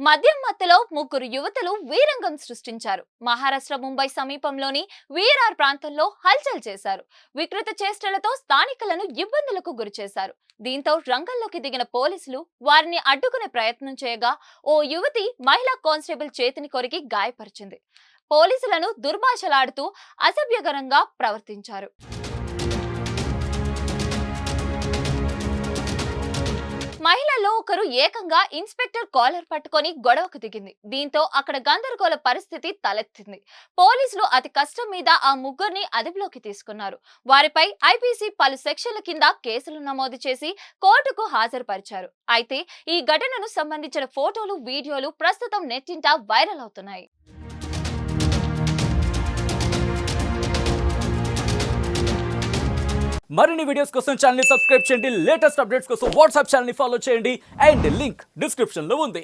మద్యం మత్తులో ముగ్గురు యువతులు వీరంగం సృష్టించారు. మహారాష్ట్ర ముంబై సమీపంలోని వీరార్ ప్రాంతంలో హల్చల్ చేశారు. వికృత చేష్టలతో స్థానికులను ఇబ్బందులకు గురిచేశారు. దీంతో రంగంలోకి దిగిన పోలీసులు వారిని అడ్డుకునే ప్రయత్నం చేయగా ఓ యువతి మహిళా కానిస్టేబుల్ చేతిని కొరికి గాయపరిచింది. పోలీసులను దుర్భాషలాడుతూ అసభ్యకరంగా ప్రవర్తించారు. మహిళల్లో ఒకరు ఏకంగా ఇన్స్పెక్టర్ కాలర్ పట్టుకొని గొడవకు దిగింది. దీంతో అక్కడ గందరగోళ పరిస్థితి తలెత్తింది. పోలీసులు అతి కష్టం మీద ఆ ముగ్గురిని అదుపులోకి తీసుకున్నారు. వారిపై ఐపీసీ పలు సెక్షన్ల కింద కేసులు నమోదు చేసి కోర్టుకు హాజరుపరిచారు. అయితే ఈ ఘటనను సంబంధించిన ఫోటోలు, వీడియోలు ప్రస్తుతం నెట్టింట వైరల్ అవుతున్నాయి. మరిన్ని వీడియోస్ కోసం ఛానల్ ని సబ్స్క్రైబ్ చేయండి. లేటెస్ట్ అప్డేట్స్ కోసం వాట్సాప్ ఛానల్ ని ఫాలో చేయండి. అండ్ లింక్ డిస్క్రిప్షన్ లో ఉంది.